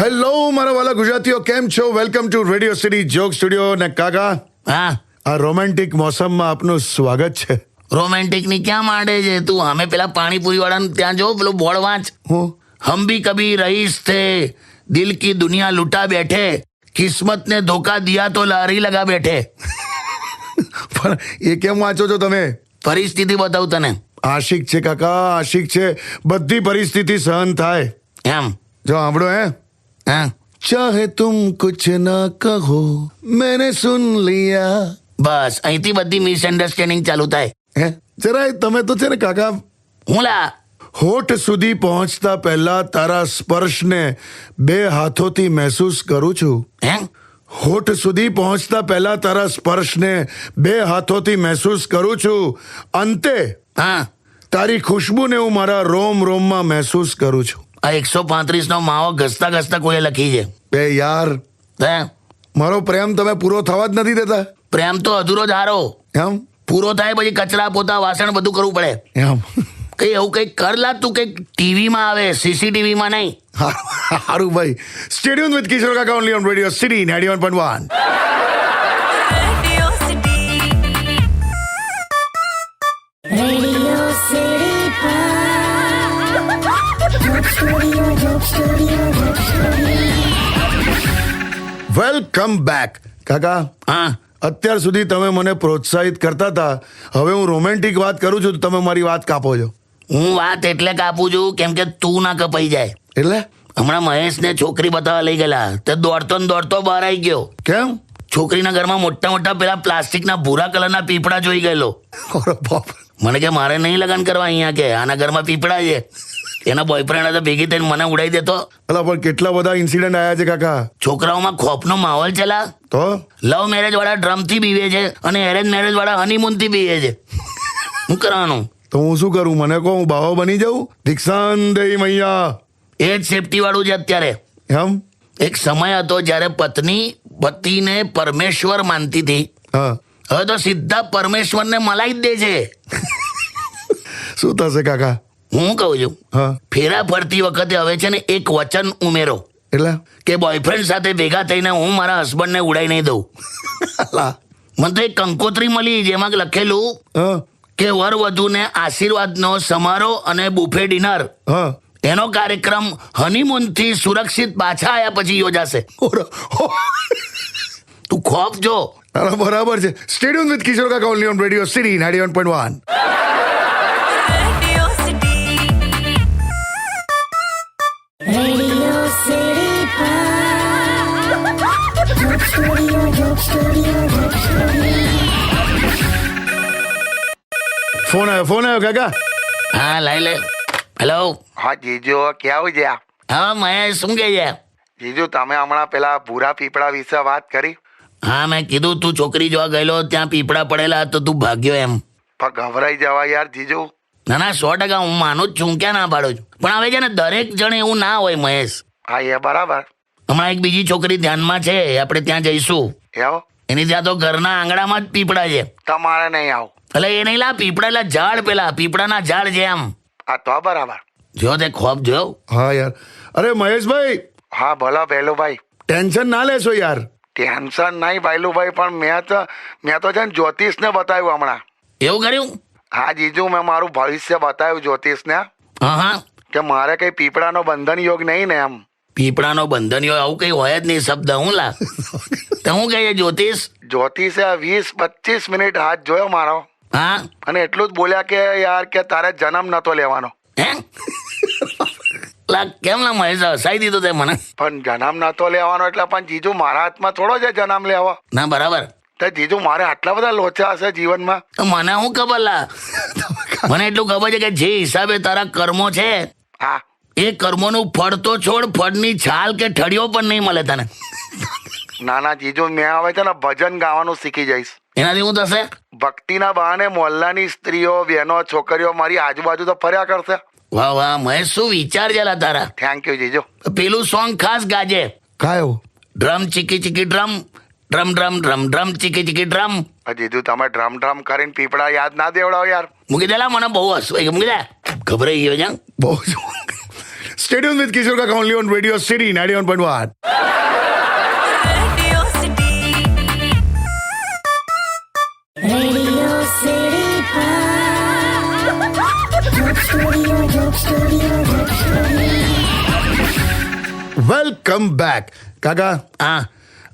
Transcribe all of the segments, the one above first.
Hello મારા વાલા ગુજરાતીઓ, કેમ છો? Welcome to radio city joke studio. ને કાકા, હા, આ રોમેન્ટિક મોસમમાં આપનું સ્વાગત છે. રોમેન્ટિક ની ક્યાં માંડે છે તું? અમે પેલા પાણીપુરી વાળાનું ત્યાં જો પેલું બોર્ડ વાંચ. હું હમ ભી કભી રઈસ થે, દિલ કી દુનિયા લૂટા બેઠે, કિસ્મત ને ધોખા દિયા તો લારી લગા બેઠે. પણ એ કેમ વાંચો છો તમે? પરિસ્થિતિ બતાવું તને આશિક છે કાકા, આશિક છે. બધી પરિસ્થિતિ સહન થાય. એમ. જો સાંભળો. હા, ચાહે તુમ કુછ ના કહો, મેને સુન લિયા. બસ અહીંથી બધી મિસઅન્ડરસ્ટેન્ડિંગ ચાલુ થાય. જરાય તમે તો છે ને કાકા, હું લા હોઠ સુધી પહોંચતા પહેલા તારા સ્પર્શને 2 હાથોથી મહેસૂસ કરું છું. હે હોઠ સુધી પહોંચતા પહેલા તારા સ્પર્શને 2 હાથોથી મહેસૂસ કરું છું. અંતે હા, તારી ખુશ્બુને હું મારા રોમ રોમમાં મહેસૂસ કરું છું. આ 135 નો માવો ઘસતા ઘસતા કોઈએ લખી છે. બે યાર, હે મારો પ્રેમ તમે પૂરો થવા જ નથી દેતા. પ્રેમ તો અધૂરો જ હારો. એમ પૂરો થાય પછી કચરા પોતા વાસણ બધું કરવું પડે. એમ કઈ એવું કઈ કર લા તું, કઈક ટીવીમાં આવે, સીસીટીવીમાં નહીં. સારું ભાઈ. સ્ટેડિયમ વિથ કિશોર કાકા only on radio city 91.1. Radio City welcome back. કાકા, હા, અત્યાર સુધી તમે મને પ્રોત્સાહિત કરતા હતા. હવે હું રોમેન્ટિક વાત કરું છું તો તમે મારી વાત કાપો છો. હું વાત એટલે કાપું છું કેમ કે તું ના કપાઈ જાય. એટલે હમણાં મહેશને છોકરી બતાવવા લઈ ગયેલા, તે દોડતો ને દોડતો બહાર આવી ગયો. કેમ? છોકરીના ઘરમાં મોટા મોટા પેલા પ્લાસ્ટિકના ભૂરા કલરના પીપળા જોઈ ગયેલો. અરે બાપ. મને કે મારે નહીં લગ્ન કરવા અહીંયા, કે આના ઘરમાં પીપળા છે. એના બોયફ્રેન્ડ હતો, ભેગી થઈને મને ઉડાઈ દેતો. અલા પણ કેટલા બધા ઇન્સિડન્ટ આવ્યા છે કાકા. છોકરાઓમાં ખોફનો માહોલ છે લા. તો લવ મેરેજ વાળા ડ્રમથી બીવે છે અને એરેન્જ મેરેજ વાળા હનીમૂનથી બીવે છે. શું કરવાનું? તો હું શું કરું? મને કહો, હું બાવો બની જાઉં? દીક્ષાન દેઈ મૈયા. એ જ સેફટી વાળું છે અત્યારે. એમ? એક સમય હતો જ્યારે પત્ની પતિને પરમેશ્વર માનતી હતી. હા. હવે તો સીધા પરમેશ્વરને મલાઈ જ દે છે. શું થશે કાકા? હું કહું છું, હા. ફેરા ફરતી વખતે હવે છે ને એક વચન ઉમેરો એટલે કે બોયફ્રેન્ડ સાથે ભેગા થઈને હું મારા હસબન્ડને ઉડાઈ નહીં દઉં. અલા. મને તો એક કંકોત્રી મળી જેમાં લખેલું હા. કે વર વધુને આશીર્વાદનો સમારોહ અને બુફે ડિનર, હા. એનો કાર્યક્રમ હનીમૂનથી સુરક્ષિત પાછા આવ્યા પછી યોજાશે. તું ખોફ જો. અરે બરાબર છે. સ્ટેડિયમ વિથ કિશોર કાકા only on radio city 91.1. Radio City phone આવ્યો કાકા. હા, લઈ લે. હેલો. હા જીજુ, ક્યાં ગયા? હા મહેશ, શું કહે છે? જીજુ, તમે હમણાં પેલા ભૂરા પીપળા વિશે વાત કરી. હા, મેં કીધું તું છોકરી જોવા ગયેલો, ત્યાં પીપળા પડેલા તો તું ભાગ્યો એમ. પણ ગભરાઈ જવા યાર જીજુ. ના ના, 100% હું માનું જ છું, ક્યાં ના પાડું છું. પણ હવે છે ને દરેક જણ એવું ના હોય મહેશ. હા, એ બરાબર. હમણાં એક બીજી છોકરી ધ્યાનમાં છે, આપણે ત્યાં જઈશું. એવો? એની ત્યાં તો ઘરના આંગણામાં જ પીપળા છે. તમારે નહીં આવું. એટલે એ નહીં લા, પીપળા ઝાડ, પેલા પીપળાના ઝાડ છે એમ. હા તો બરાબર. જો તે ખોફ જોયો. હા યાર. અરે મહેશભાઈ, હા બોલો ભૈલુભાઈ. ટેન્શન ના લેશો યાર. ટેન્શન નહીં ભૈલુભાઈ, પણ મેં તો છે ને જ્યોતિષને બતાવ્યું હમણાં. એવું કર્યું? હા જીજુ, મેં મારું ભવિષ્ય બતાવ્યું જ્યોતિષને હા હા. કે મારે કઈ પીપળાનો બંધન યોગ નહીં ને એમ. પીપળાનો બંધન હોય આવું કઈ હોય જ નહીં શબ્દ. હું લા તો હું કહે છે જ્યોતિષ? જ્યોતિષે 20-25 મિનિટ હાથ જોયો મારો, હા. અને એટલું જ બોલ્યા કે યાર કે તારે જન્મ નતો લેવાનો. હે લા, કેમ લા મહેશ, હસાઈ દીધો તે મને. પણ જન્મ નતો લેવાનો એટલે પણ જીજુ મારા હાથમાં થોડો છે જન્મ લેવો. ના બરાબર. તો જીજુ મારે આટલા બધા લોચા હશે જીવનમાં. તો મને શું ખબર લા? મને એટલું ખબર છે કે જે હિસાબે તારા કર્મો છે હા. એ કર્મોનું ફળ તો છોડ, ફળની છાલ કે ઠળિયો પણ નહીં મળે તને. નાના જીજુ, મેં હવે છે ને ભજન ગાવાનું શીખી જઈશ. એનાથી શું થશે? ભક્તિના બહાને મોહલ્લાની સ્ત્રીઓ, બહેનો, છોકરીઓ મારી આજુબાજુ તો ફર્યા કરશે. વાહ વાહ મહેશ, શું વિચાર છે લા તારા. થેન્ક યુ જીજુ. પેલું સોંગ ખાસ ગાજે. કાયો? ડ્રમ ચીકી ચીકી drum, drum drum drum drum ચીકી ચીકી ડ્રમ. જીજુ તમે ડ્રમ ડ્રમ કરીને પીપળા યાદ ના દેવડાવો યાર. મૂકી દેલા, મને બહુ હસવું મૂકી દે. ગભરાઈ ગયો છે. બહુ જ સ્ટેડિયમ વિથ કિશોર કાકા only on radio city 91.1. Radio City. Radio City welcome back કાકા. હા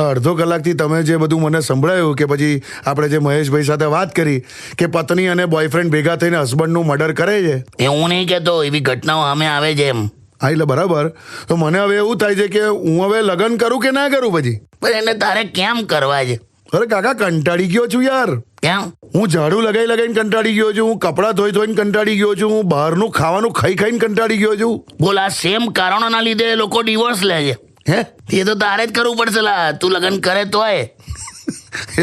અડધો કલાકથી તમે જે બધું મને સંભળાયું કે પછી આપણે જે મહેશભાઈ સાથે વાત કરી કે પત્ની અને બોયફ્રેન્ડ ભેગા થઈને હસબન્ડનું મર્ડર કરે છે, એ હું નહીં કહેતો, એવી ઘટનાઓ સામે આવે છે એમ. હા એટલે બરાબર. તો મને હવે એવું થાય છે કે હું હવે લગ્ન કરું કે ના કરું પછી. પણ એને તારે કેમ કરવા છે? અરે કાકા કંટાળી ગયો છું યાર. કેમ? હું ઝાડુ લગાવીને કંટાળી ગયો છું, હું કપડાં ધોઈને કંટાળી ગયો છું, હું બહારનું ખાવાનું ખાઈને કંટાળી ગયો છું. બોલ, આ સેમ કારણોના લીધે લોકો ડિવોર્સ લે છે. હે એ તો તારે જ કરવું પડશે લા, તું લગ્ન કરે તોય.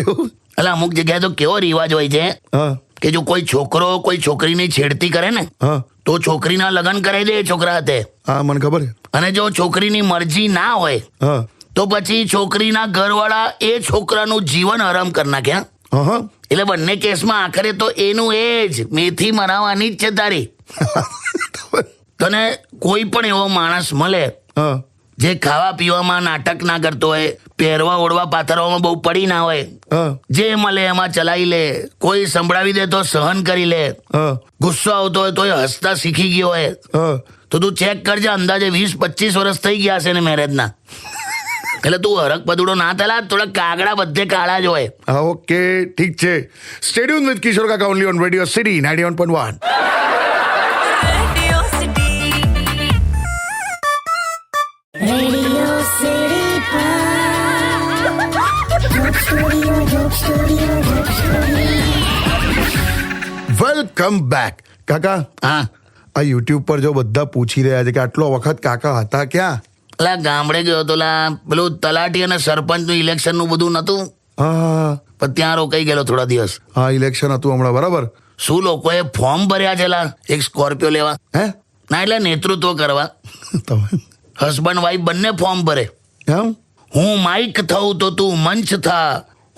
એવું? એટલે અમુક જગ્યાએ તો કેવો રિવાજ હોય છે હા કે જો કોઈ છોકરો કોઈ છોકરીની છેડતી કરે ને હા તો છોકરીના લગ્ન કરાવી દે એ છોકરા હાથે. હા મને ખબર છે. અને જો છોકરીની મરજી ના હોય હા તો પછી છોકરીના ઘરવાળા એ છોકરાનું જીવન હરામ કરી નાખે. હા હા એટલે બંને કેસમાં આખરે તો એનું એ જ મેથી મરાવવાની જ છે તારી. તને કોઈ પણ એવો માણસ મળે હા જે ખાવા પીવામાં નાટક ના કરતો હોય, પહેરવા ઓઢવા પાથરવામાં બહુ પડી ના હોય, હા જે મળે એમાં ચલાવી લે, કોઈ સંભળાવી દે તો સહન કરી લે, હા ગુસ્સો આવતો હોય તો એ હસતા શીખી ગયો હોય, હા તો તું ચેક કરજે, અંદાજે 20-25 વર્ષ થઈ ગયા છે ને મેરેજના. એટલે તું હરક પદુડો ના થયેલા, થોડા કાગડા બધે કાળા જ હોય. હા ઓકે ઠીક છે. સ્ટેડિયમ વિથ કિશોર કાકા only on radio city 91.1. Radio City. Radio City welcome back કાકા. હા આ યુટ્યુબ પર જો બધા પૂછી રહ્યા છે કે આટલો વખત કાકા હતા ક્યાં. એટલે ગામડે ગયો તો પેલું તલાટી અને સરપંચનું ઇલેક્શનનું બધું નતું, હા પણ ત્યાં રોકાઈ ગયેલો થોડા દિવસ. હા ઇલેક્શન હતું હમણાં બરાબર. શું લોકોએ ફોર્મ ભર્યા છે લા, એક સ્કોર્પિયો લેવા. હે ના એટલે નેતૃત્વ કરવા. તમે હસબન્ડ વાઈફ બંને ફોર્મ ભરે. એમ? હું માઇક થઉં તો તું મંચ થા,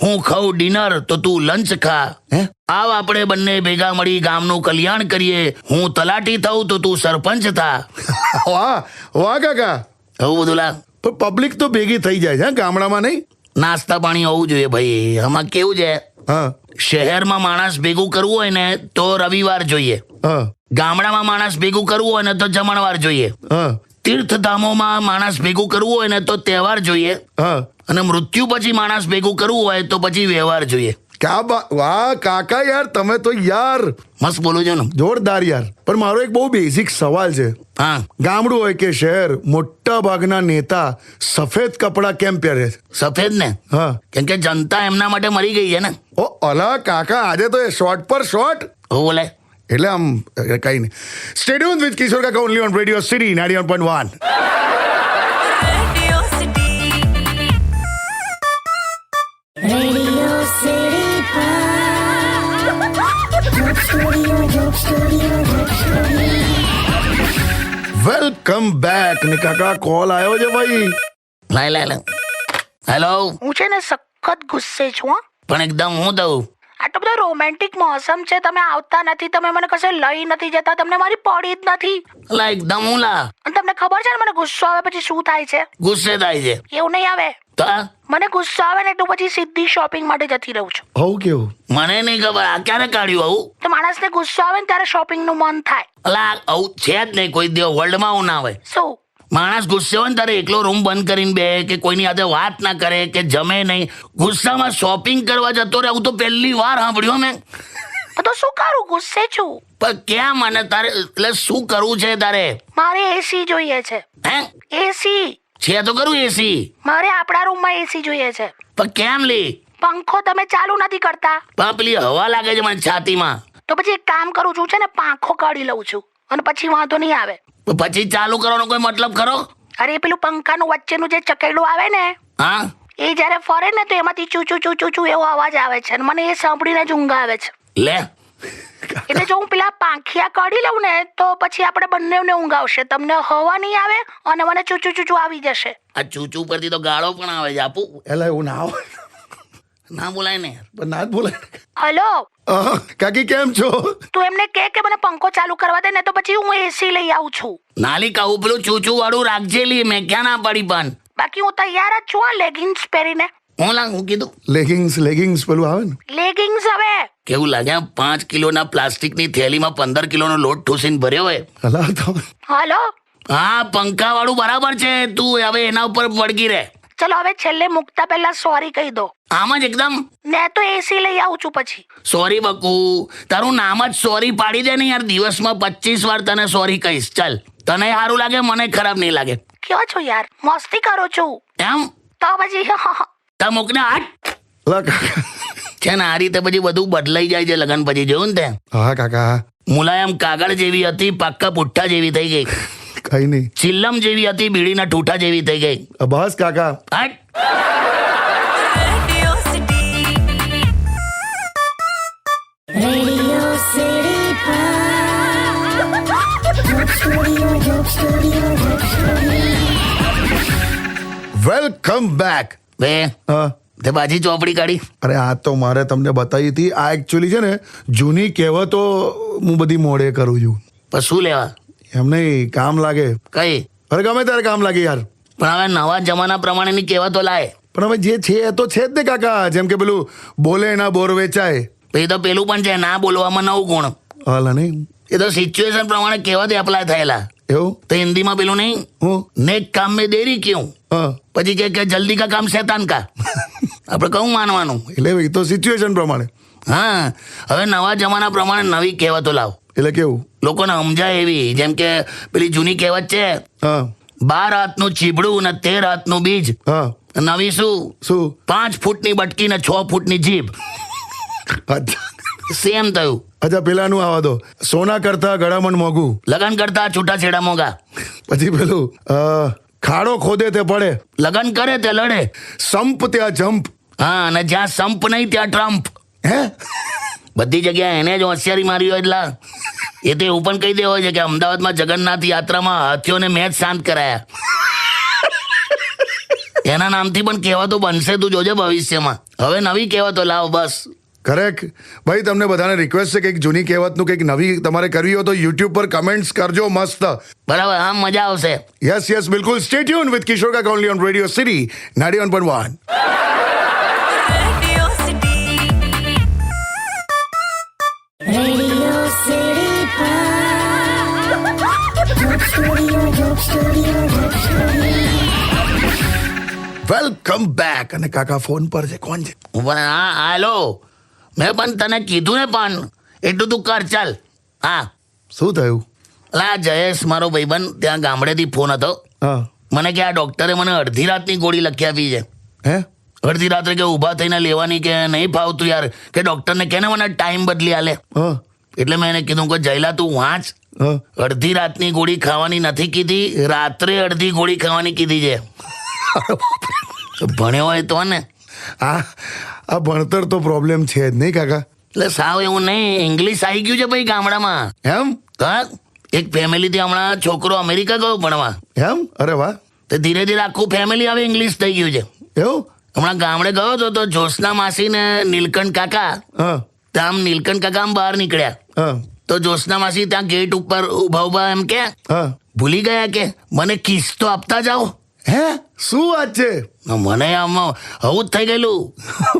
હું ખાઉં ડિનર તો તું લંચ ખા. હે આવ આપણે બંને ભેગા મળી ગામનું કલ્યાણ કરીએ, હું તલાટી થઉં તો તું સરપંચ થા. વાહ વાહ કાકા. એવું બધું લા. પણ પબ્લિક તો ભેગી થઈ જાય છે હે, ગામડામાં નહીં. નાસ્તા પાણી હોવું જોઈએ ભાઈ. આમાં કેવું છે, હા શહેરમાં માણસ ભેગું કરવું હોય ને તો રવિવાર જોઈએ, હા ગામડામાં માણસ ભેગું કરવું હોય ને તો જમણવાર જોઈએ, હા તીર્થધામોમાં માણસ ભેગું કરવું હોય ને તો તહેવાર જોઈએ, હા અને મૃત્યુ પછી માણસ ભેગું કરવું હોય તો પછી વ્યવહાર જોઈએ. ક્યાં વાહ કાકા યાર તમે તો યાર મસ્ત બોલું છું ને? જોરદાર યાર. પણ મારો એક બહુ બેઝિક સવાલ છે. હા ગામડું હોય કે શહેર, મોટા ભાગના નેતા સફેદ કપડાં કેમ પહેરે છે? સફેદ ને, હા કેમ કે જનતા એમના માટે મરી ગઈ છે ને. ઓ અલા કાકા આજે તો એ શોર્ટ પર શોર્ટ હું બોલે એટલે આમ કઈ નહીં. સ્ટેડિયમ વિથ કિશોર કાકા only on radio city 91.1. Radio City. Radio City. Welcome back ને કાકા કોલ આવ્યો છે ભાઈ. લાય લાય લાય. હેલો. હું છે ને સખત ગુસ્સે છું હો. પણ એકદમ હું દઉં. આટલો બધો રોમેન્ટિક મોસમ છે, તમે આવતા નથી, તમે મને કશે લઈ નથી જતા, તમને મારી પડી જ નથી. લા એકદમ હું લા. અને તમને ખબર છે ને મને ગુસ્સો આવે પછી શું થાય છે? ગુસ્સે થાય છે એવું નહીં આવે. તો મને ગુસ્સો આવે ને એટલું પછી સીધી શોપિંગ માટે જતી રહું છું. હવું કેવું? મને નહીં ખબર આ ક્યારે કાઢ્યું આવું. તો માણસને ગુસ્સો આવે ને ત્યારે શોપિંગ નું મન થાય. અલા આવું છે જ નહીં કોઈ દેવ વર્લ્ડમાં આવું ના હોય. શું? માણસ ગુસ્સે હોય ને તારે એકલો રૂમ બંધ કરીને બે કે કોઈની સાથે વાત ના કરે કે જમે નહીં, ગુસ્સામાં શોપિંગ કરવા જતો રહે. હું તો પહેલી વાર સાંભળ્યું મેં. તો શું કરું? ગુસ્સે છું. પણ ક્યાં મને તારે એટલે શું કરવું છે તારે? મારે એસી જોઈએ છે. હે એસી છે તો કરું એસી, મારે આપણા રૂમમાં એસી જોઈએ છે. પણ કેમ લે? પંખો તમે ચાલુ નથી કરતા. પણ પેલી હવા લાગે છે મને છાતીમાં. તો પછી એક કામ કરું છું છે ને, પાંખો કાઢી લઉં છું અને પછી વાંધો નહીં આવે. પણ પછી ચાલુ કરવાનો કોઈ મતલબ ખરો? અરે પેલું પંખાનું વચ્ચેનું જે ચકેડું આવે ને, હા એ જ્યારે ફરે ને તો એમાંથી ચૂ ચૂ ચૂ ચૂ ચૂ એવો અવાજ આવે છે અને મને એ સાંભળીને જ ઊંઘ આવે છે. લે એટલે જો હું પેલા પાંખિયા કાઢી લઉં ને તો પછી આપણે બંનેને ઊંઘ આવશે. તમને હવા નહીં આવે અને મને ચૂ ચૂ ચૂ ચૂ આવી જશે. આ ચૂચુ પરથી તો ગાળો પણ આવે છે આપું. એટલે એવું ના હોય. ના બોલાય ને. પણ ના જ બોલાય. હલો કાકી કેમ છો? તું એમને કે મને પંખો ચાલુ કરવા દે ને તો પછી હું એસી લઈ આવું છું. નાલી કહું પેલું ચૂચું વાળું રાખજે લી, મેં ક્યાં ના પાડી પણ. બાકી હું તૈયાર જ છું આ લેગિંગ્સ પહેરીને. હું કીધું લેગિંગ્સ પેલું આવે ને. લેગિંગ્સ હવે કેવું લાગે 5 કિલોના પ્લાસ્ટિકની થેલીમાં 15 કિલોનો લોટ ઠૂસીને ભર્યો હોય. હલા તો હલો હા પંખા વાળું બરાબર છે, તું હવે એના ઉપર વળગી રહે. ચલો હવે છેલ્લે મૂકતા પહેલા સોરી કહી દો. આમ જ એકદમ ને તો એસી લઈ આવું છું પછી. સોરી બકુ, તારું નામ જ સોરી પાડી દે ને યાર. દિવસમાં 25 વાર તને સોરી કહીશ. ચાલ, તને સારું લાગે, મને ખરાબ નહીં લાગે. કયો છો યાર, મસ્તી કરો છું એમ તો પછી. તા મૂકને હાટ હલા કાકા. છે ને આ રીતે પછી બધું બદલાઈ જાય છે લગન પછી. જોયું ને તે હા કાકા. મુલાયમ કાગળ જેવી હતી, પાક્કા પુઠ્ઠા જેવી થઈ ગઈ. કઈ નહીં. ચિલ્લમ જેવી હતી, બીડીના ઠૂઠા જેવી થઈ ગઈ. બસ કાકા. હાટ. Radio City. Radio City Joke Studio. Welcome back. બે હા. તે બાજી ચોપડી કાઢી. અરે આ તો મારે તમને બતાવી હતી. આ એકચ્યુઅલી છે ને જૂની કહેવતો હું બધી મોડે કરું છું. પણ શું લેવા? એમ નહીં, કામ લાગે. કઈ અરે ગમે ત્યારે કામ લાગે યાર. પણ હવે નવા જમાના પ્રમાણેની કહેવતો લાય. પણ હવે જે છે એ તો છે જ ને કાકા. જેમ કે પેલું બોલે ના બોર વેચાય. પછી તો પેલું પણ છે, ના બોલવામાં 9 ગુણ. હાલા નહીં. એ તો સિચ્યુએશન પ્રમાણે કહેવત એપ્લાય થયેલા. એવું? તો હિન્દીમાં પેલું નહીં, હું નેક કામ में देरी क्यों, હા. પછી કે જલ્દી કા કામ શૈતાન કા. આપણે કહું માનવાનું. એટલે એ તો સિચ્યુએશન પ્રમાણે. હા, હવે નવા જમાના પ્રમાણે નવી કહેવતો લાવ. એટલે કેવું? લોકોને સમજાય એવી. જેમ કે પેલી જૂની કહેવત છે, હા 12 હાથનું ચીબડું ને 13 હાથનું બીજ. હા. નવી શું? શું? 5 ફૂટની બટકી ને 6 ફૂટની જીભ. અચ્છા. સેમ થયું. અચ્છા પેલાનું આવા દો. સોના કરતા ગળામણ મોંઘું. લગન કરતા છૂટાછેડા મોંઘા. પછી પેલું ખાડો ખોદે તે પડે. લગન કરે તે લડે. સંપ ત્યાં જંપ. હા, અને જ્યાં સંપ નહીં ત્યાં ટ્રમ્પ. હે? બધી જગ્યાએ એને જ હોશિયારી મારી હોય એટલા. એ તો એવું પણ કહી દેવો છે કે અમદાવાદમાં જગન્નાથ યાત્રામાં હાથીઓને મેચ શાંત કરાયા. એના નામથી પણ કહેવાતો બનશે, તું જોજે ભવિષ્યમાં. હવે નવી કહેવાતો લાવ બસ. કરેક્ટ. ભાઈ તમને બધાને રિક્વેસ્ટ છે કે કંઈક જૂની કહેવતનું કંઈક નવી તમારે કરવી હોય તો યુટ્યુબ પર કમેન્ટ્સ કરજો મસ્ત. બરાબર, હા મજા આવશે. યસ બિલકુલ. સ્ટે ટ્યુન વિથ કિશોર કાકા only on radio city 91.1. Radio City. Radio City Joke Studio. Welcome back. અને કાકા ફોન પર છે. કોણ છે? પણ હા હાલો, મેં પણ તને કીધું ને, પણ એટલું તું કર. ચાલ. હા, શું થયું? અલા જયેશ મારો ભાઈબંધ ત્યાં ગામડેથી ફોન હતો. હા. મને કે આ ડોક્ટરે મને અડધી રાતની ગોળી લખી આપી છે. હે? અડધી રાત્રે કે ઊભા થઈને લેવાની, કે નહીં ફાવતું યાર, કે ડોક્ટરને કે ને મને ટાઈમ બદલી આલે. હા. એટલે મેં એને કીધું કે જયલા તું વાંચ. હા. અડધી રાતની ગોળી ખાવાની નથી કીધી, રાત્રે અડધી ગોળી ખાવાની કીધી છે. ભણ્યો હોય તો ને. આ ભણતર તો પ્રોબ્લેમ છે જ નહીં કાકા. એટલે સાવ એવું નહીં, ઇંગ્લિશ આવી ગયું છે ભાઈ ગામડામાં. એમ? હા, એક ફેમિલીથી હમણાં છોકરો અમેરિકા ગયો ભણવા. એમ? અરે વાહ. તો ધીરે ધીરે આખું ફેમિલી હવે ઇંગ્લિશ થઈ ગયું છે. એવું? હમણાં ગામડે ગયો હતો તો જ્યોત્સના માસી ને નીલકંઠ કાકા, હા. તો આમ નીલકંઠ કાકા આમ બહાર નીકળ્યા. હા. તો જ્યોત્સના માસી ત્યાં ગેટ ઉપર ઉભા એમ કે હા. ભૂલી ગયા કે મને કિસ તો આપતા જાઓ. હે? શું વાત છે? મને આમ આવું જ થઈ ગયેલું.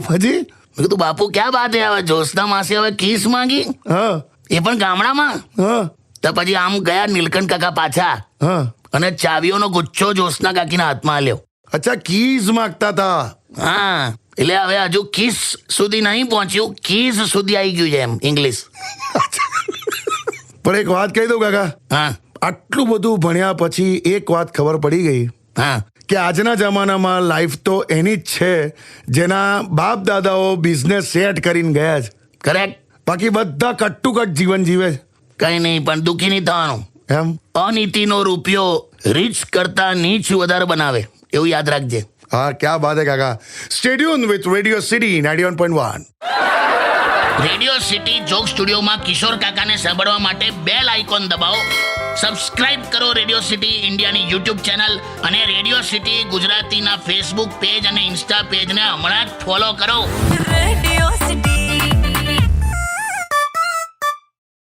પછી? મેં કીધું બાપુ ક્યાં બાત હે, હવે જ્યોત્સના માસી હવે કિસ માંગી, હા. એ પણ ગામડામાં. હા. તો પછી આમ ગયા નીલકંઠ કાકા પાછા, હા. અને ચાવીઓનો ગુચ્છો જ્યોત્સના કાકીના હાથમાં આલ્યો. અચ્છા કીઝ માંગતા હતા. હા, એટલે હવે હજુ કિસ સુધી નહીં પહોંચ્યું, કીઝ સુધી આવી ગયું છે એમ ઇંગ્લિશ. પણ એક વાત કહી દઉં કાકા. હા આટલું બધું ભણ્યા પછી એક વાત ખબર પડી ગઈ હા, કે આજના જમાનામાં લાઈફ તો એની જ છે જેના બાપ દાદાઓ બિઝનેસ સેટ કરીને ગયા છે. કરેક્ટ. બાકી બધા કટ જીવન જીવે છે. કઈ નહીં, પણ દુઃખી નહીં થવાનું. એમ? અનીતિનો રૂપિયો રીચ કરતા નીચ વધારે બનાવે, એવું યાદ રાખજે. હા ક્યાં બાત હે કાકા. Stay tune with radio city 91.1. Radio city joke સ્ટુડિયોમાં કિશોર કાકાને સાંભળવા માટે બેલ આઇકોન દબાવો, સબસ્ક્રાઇબ કરો રેડિયો સિટી ઇન્ડિયાની યુટ્યુબ ચેનલ અને રેડિયો સિટી ગુજરાતીના ફેસબુક પેજ અને ઇન્સ્ટા પેજને હમણાં જ ફોલો કરો.